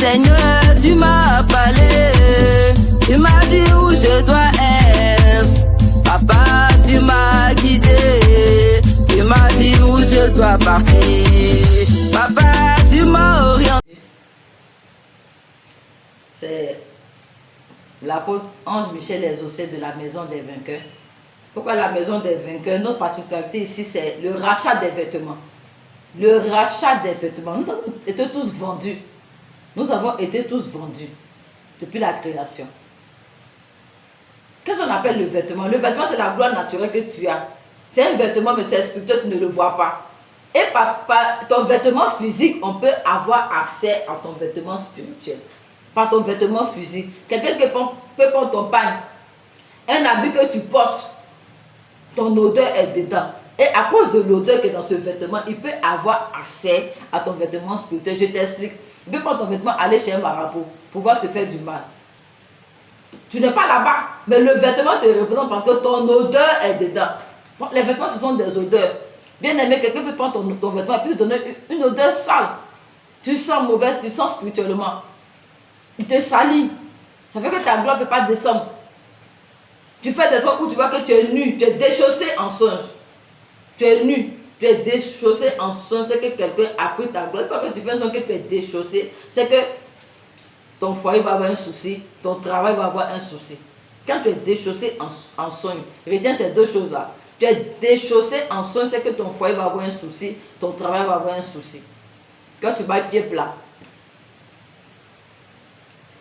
Seigneur, tu m'as parlé, tu m'as dit où je dois être. Papa, tu m'as guidé, tu m'as dit où je dois partir. Papa, tu m'as orienté. C'est l'apôtre Ange Michel Exaucé de la Maison des Vainqueurs. Pourquoi la Maison des Vainqueurs? Notre particularité ici, c'est le rachat des vêtements. Le rachat des vêtements. Nous avons été tous vendus. Nous avons été tous vendus depuis la création. Qu'est-ce qu'on appelle le vêtement? Le vêtement, c'est la gloire naturelle que tu as. C'est un vêtement, mais tu es spirituel, tu ne le vois pas. Et par ton vêtement physique, on peut avoir accès à ton vêtement spirituel. Par ton vêtement physique. Quelqu'un peut prendre ton pagne. Un habit que tu portes, ton odeur est dedans. Et à cause de l'odeur qui est dans ce vêtement, il peut avoir accès à ton vêtement spirituel. Je t'explique. Il peut prendre ton vêtement, aller chez un marabout, pouvoir te faire du mal. Tu n'es pas là-bas, mais le vêtement te représente parce que ton odeur est dedans. Les vêtements, ce sont des odeurs. Bien aimé, quelqu'un peut prendre ton vêtement et puis te donner une odeur sale. Tu sens mauvaise, tu sens spirituellement. Il te salit. Ça fait que ta gloire ne peut pas descendre. Tu fais des fois où tu vois que tu es nu, tu es déchaussé en songe. Tu es nu, tu es déchaussé en songe, c'est que quelqu'un a pris ta gloire. Une fois que tu fais un songe que tu es déchaussé, c'est que ton foyer va avoir un souci, ton travail va avoir un souci. Quand tu es déchaussé en songe, retiens ces deux choses-là. Tu es déchaussé en songe, c'est que ton foyer va avoir un souci, ton travail va avoir un souci. Quand tu vas pied plat.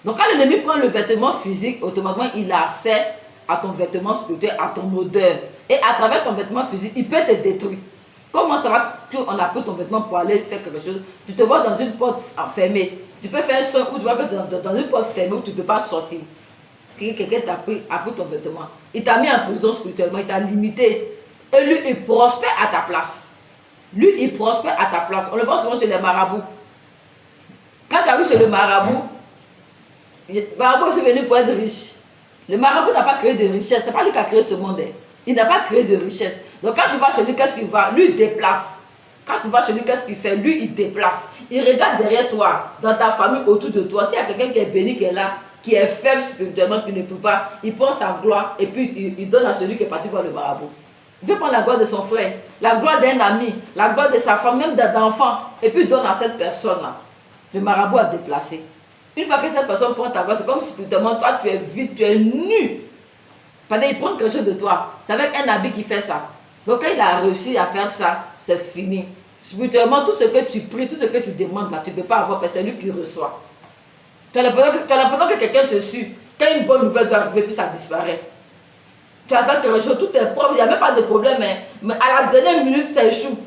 Donc quand l'ennemi prend le vêtement physique, automatiquement il a accès à ton vêtement spirituel, à ton odeur. Et à travers ton vêtement physique, il peut te détruire. Comment ça va qu'on a pris ton vêtement pour aller faire quelque chose? Tu te vois dans une porte fermée. Tu peux faire un son où tu vois que dans une porte fermée où tu ne peux pas sortir. Quelqu'un a pris ton vêtement. Il t'a mis en prison spirituellement, il t'a limité. Et lui, il prospère à ta place. Lui, il prospère à ta place. On le voit souvent chez les marabouts. Quand tu arrives chez le marabout est venu pour être riche. Le marabout n'a pas créé de richesse. Ce n'est pas lui qui a créé ce monde. Il n'a pas créé de richesse. Donc quand tu vas chez lui, qu'est-ce qu'il va? Lui, il déplace. Quand tu vas chez lui, qu'est-ce qu'il fait? Lui, il déplace. Il regarde derrière toi, dans ta famille, autour de toi. S'il y a quelqu'un qui est béni, qui est là, qui est faible spirituellement, qui ne peut pas, il prend sa gloire et puis il donne à celui qui est parti voir le marabout. Il peut prendre la gloire de son frère, la gloire d'un ami, la gloire de sa femme, même d'enfant, et puis il donne à cette personne-là. Le marabout a déplacé. Une fois que cette personne prend ta gloire, c'est comme spirituellement, toi, tu es vide, tu es nu. Pendant qu'il prend quelque chose de toi, c'est avec un habit qui fait ça. Donc quand il a réussi à faire ça, c'est fini. Spirituellement, tout ce que tu pries, tout ce que tu demandes, là, tu ne peux pas avoir, parce que c'est lui qui reçoit. Tu as l'impression que quelqu'un te suit. Quand une bonne nouvelle doit arriver, puis ça disparaît. Tu attends quelque chose, tout est propre, il n'y a même pas de problème, mais à la dernière minute, ça échoue.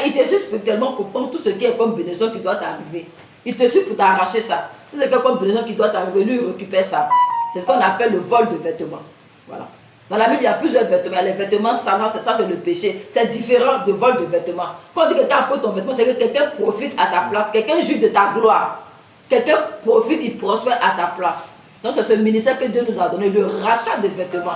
Il te suit spirituellement pour prendre tout ce qui est comme bénédiction qui doit t'arriver. Il te suit pour t'arracher ça. Tout ce qui est comme bénédiction qui doit t'arriver, lui, il récupère ça. C'est ce qu'on appelle le vol de vêtements. Voilà. Dans la Bible, il y a plusieurs vêtements. Les vêtements sales, ça c'est le péché. C'est différent de vol de vêtements. Quand on dit que quelqu'un apporte ton vêtement, c'est que quelqu'un profite à ta place. Quelqu'un jouit de ta gloire. Quelqu'un profite, il prospère à ta place. Donc c'est ce ministère que Dieu nous a donné, le rachat de vêtements.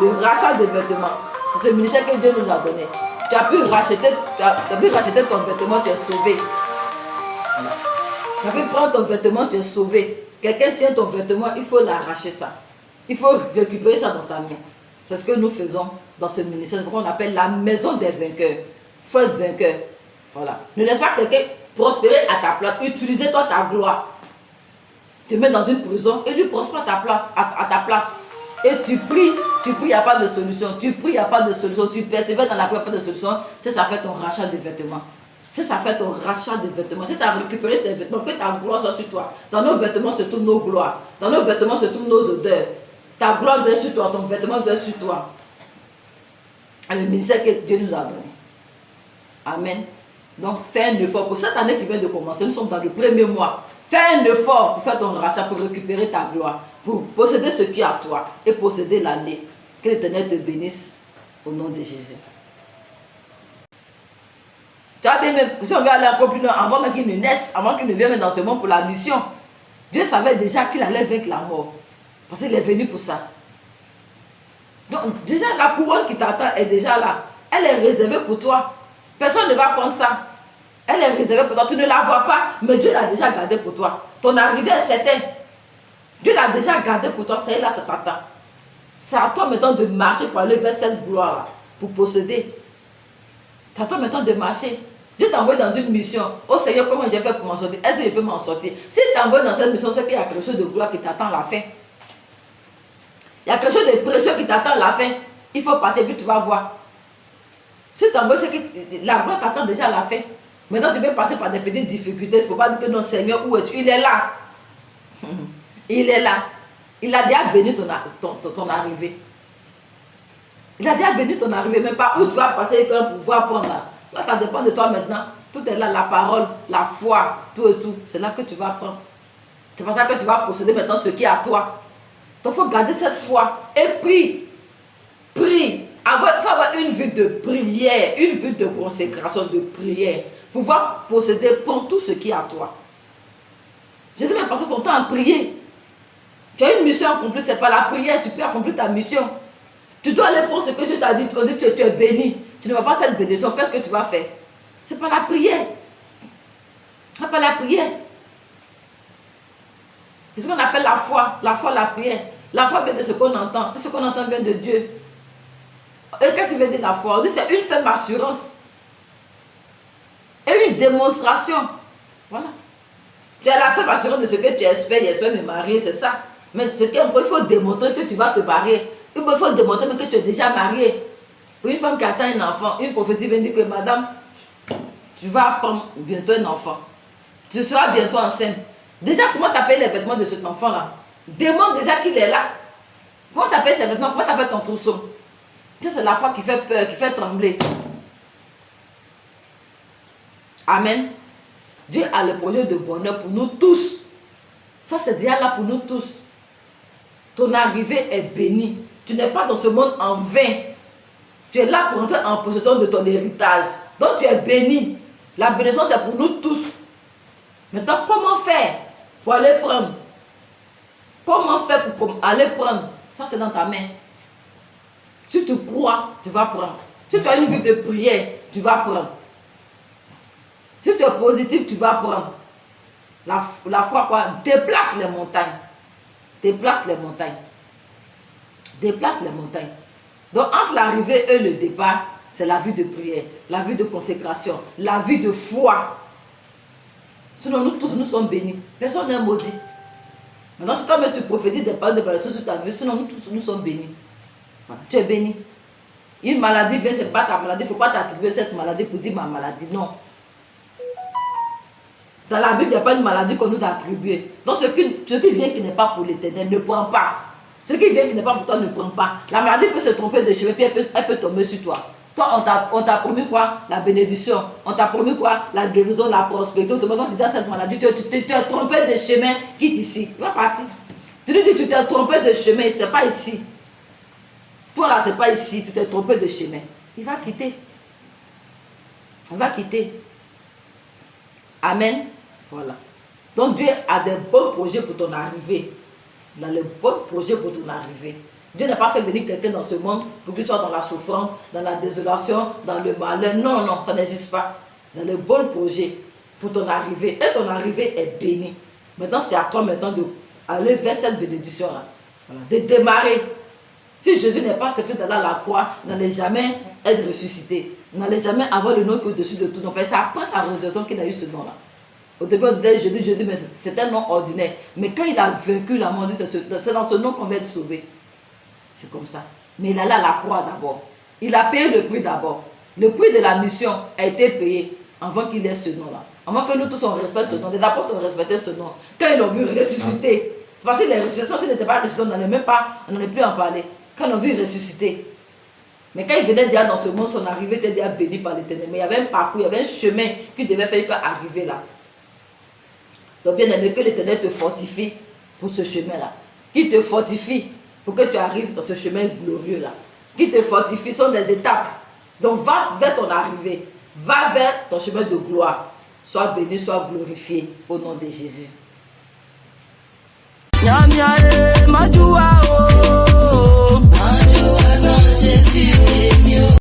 Le rachat de vêtements. C'est ce ministère que Dieu nous a donné. Tu as pu racheter ton vêtement, tu es sauvé. Voilà. Tu as pu prendre ton vêtement, tu es sauvé. Quelqu'un tient ton vêtement, il faut l'arracher ça. Il faut récupérer ça dans sa main. C'est ce que nous faisons dans ce ministère. C'est ce qu'on appelle la maison des vainqueurs. Il faut être vainqueur. Voilà. Ne laisse pas quelqu'un prospérer à ta place. Utilisez-toi ta gloire. Tu te mets dans une prison et lui prospère à ta place. Et tu pries, il n'y a pas de solution. Tu pries, il n'y a pas de solution. Tu persévères dans la prière, il n'y a pas de solution. C'est ça fait ton rachat de vêtements. C'est ça fait ton rachat de vêtements. C'est ça récupérer tes vêtements. Que ta gloire soit sur toi. Dans nos vêtements se trouvent nos gloires. Dans nos vêtements se trouvent nos odeurs. Ta gloire doit être sur toi. Ton vêtement doit être sur toi. Le ministère que Dieu nous a donné. Amen. Donc fais un effort. Pour cette année qui vient de commencer, nous sommes dans le premier mois. Fais un effort pour faire ton rachat, pour récupérer ta gloire, pour posséder ce qui est à toi et posséder l'année. Que l'Éternel te bénisse au nom de Jésus. Tu as bien même, si on veut aller encore plus loin, avant même qu'il ne naisse, avant qu'il ne vienne dans ce monde pour la mission, Dieu savait déjà qu'il allait vaincre la mort. Parce qu'il est venu pour ça. Donc déjà la couronne qui t'attend est déjà là. Elle est réservée pour toi. Personne ne va prendre ça. Elle est réservée pour toi. Tu ne la vois pas, mais Dieu l'a déjà gardée pour toi. Ton arrivée est certaine. Dieu l'a déjà gardée pour toi. Ça y est, là, ça t'attend. C'est à toi maintenant de marcher pour aller vers cette gloire-là, pour posséder. C'est à toi maintenant de marcher. Dieu t'envoie dans une mission. Oh Seigneur, comment j'ai fait pour m'en sortir? Est-ce que je peux m'en sortir? Si t'envoie dans cette mission, c'est qu'il y a quelque chose de gloire qui t'attend à la fin. Il y a quelque chose de précieux qui t'attend à la fin. Il faut partir, puis tu vas voir. Si t'envoies, c'est que la gloire t'attend déjà à la fin. Maintenant, tu peux passer par des petites difficultés. Il ne faut pas dire que non, Seigneur, où es-tu? Il est là. Il est là. Il a déjà béni ton arrivée. Il a déjà béni ton arrivée. Mais par où tu vas passer pour pouvoir prendre là? Là, ça dépend de toi maintenant. Tout est là, la parole, la foi, tout et tout. C'est là que tu vas prendre. C'est pour ça que tu vas posséder maintenant ce qui est à toi. Donc, il faut garder cette foi et prie. Prie. Il faut avoir une vie de prière, une vie de consécration, de prière. Pouvoir posséder pour tout ce qui est à toi. Jésus même passé son temps à prier. Tu as une mission accomplie, ce n'est pas la prière, tu peux accomplir ta mission. Tu dois aller pour ce que Dieu t'a dit, on dit que tu es béni. Tu ne vas pas cette bénédiction, qu'est-ce que tu vas faire? Ce n'est pas la prière. Ce n'est pas la prière. C'est ce qu'on appelle la foi, la prière. La foi vient de ce qu'on entend, ce qu'on entend vient de Dieu. Et qu'est-ce que veut dire la foi? On dit c'est une ferme assurance. Et une démonstration. Voilà. Tu as la ferme assurance de ce que tu espères. J'espère me marier, c'est ça. Mais ce qu'il faut démontrer que tu vas te marier. Il faut démontrer que tu es déjà marié. Pour une femme qui attend un enfant, une prophétie vient dire que madame, tu vas prendre bientôt un enfant. Tu seras bientôt enceinte. Déjà, comment s'appellent les vêtements de cet enfant-là? Demande déjà qu'il est là. Comment s'appellent ces vêtements? Comment s'appelle ton trousseau? C'est la foi qui fait peur, qui fait trembler. Amen. Dieu a le projet de bonheur pour nous tous. Ça, c'est déjà là pour nous tous. Ton arrivée est bénie. Tu n'es pas dans ce monde en vain. Tu es là pour entrer en possession de ton héritage. Donc, tu es béni. La bénédiction, c'est pour nous tous. Maintenant, comment faire pour aller prendre? Comment faire pour aller prendre? Ça, c'est dans ta main. Si tu crois, tu vas prendre. Si tu as une vie de prière, tu vas prendre. Si tu es positif, tu vas prendre. La foi, quoi? Déplace les montagnes. Déplace les montagnes. Déplace les montagnes. Donc, entre l'arrivée et le départ, c'est la vie de prière, la vie de consécration, la vie de foi. Sinon, nous tous, nous sommes bénis. Personne n'est maudit. Maintenant, si toi-même tu prophétises des paroles de bénédiction sur ta vie, sinon, nous tous, nous sommes bénis. Voilà. Tu es béni. Une maladie vient, ce n'est pas ta maladie. Il ne faut pas t'attribuer cette maladie pour dire ma maladie. Non. Dans la Bible, il n'y a pas une maladie qu'on nous a attribuée. Donc, ce qui vient qui n'est pas pour l'Éternel, ne prends pas. Ce qui vient qui n'est pas pour toi, ne prends pas. La maladie peut se tromper de chemin, puis elle peut tomber sur toi. Toi, on t'a promis quoi? La bénédiction. On t'a promis quoi? La guérison, la prospérité. Autrement, tu dis cette maladie, tu t'es trompé de chemin, quitte ici. Tu vas partir. Tu lui dis, tu t'es trompé de chemin, ce n'est pas ici. Toi là, ce n'est pas ici, tu t'es trompé de chemin. Il va quitter. Il va quitter. Amen. Voilà. Donc Dieu a des bons projets pour ton arrivée. Il a les bons projets pour ton arrivée. Dieu n'a pas fait venir quelqu'un dans ce monde pour qu'il soit dans la souffrance, dans la désolation, dans le malheur. Non, non, ça n'existe pas. Il a les bons projets pour ton arrivée. Et ton arrivée est bénie. Maintenant, c'est à toi maintenant d'aller vers cette bénédiction-là. Voilà. De démarrer. Si Jésus n'est pas secret d'aller à la croix, il n'allait jamais être ressuscité. Il n'allait jamais avoir le nom au-dessus de tout nom. C'est après sa résurrection qu'il a eu ce nom-là. Au début, on disait Jésus, mais c'est un nom ordinaire. Mais quand il a vaincu la mort, c'est dans ce nom qu'on va être sauvé. C'est comme ça. Mais il allait à la croix d'abord. Il a payé le prix d'abord. Le prix de la mission a été payé avant qu'il ait ce nom-là. Avant que nous tous on respecte ce nom. Les apôtres ont respecté ce nom. Quand ils l'ont vu ressusciter, c'est parce que les ressuscitations, s'ils n'étaient pas ressuscités, on n'allait plus en parler. Quand ils l'ont vu ressusciter. Mais quand il venait déjà dans ce monde, son arrivée était déjà bénie par l'Éternel. Mais il y avait un parcours, il y avait un chemin qu'il devait faire pour arriver là. Donc bien aimé, que l'Éternel te fortifie pour ce chemin-là. Qu'il te fortifie pour que tu arrives dans ce chemin glorieux-là. Qu'il te fortifie, sont des étapes. Donc va vers ton arrivée. Va vers ton chemin de gloire. Sois béni, sois glorifié au nom de Jésus.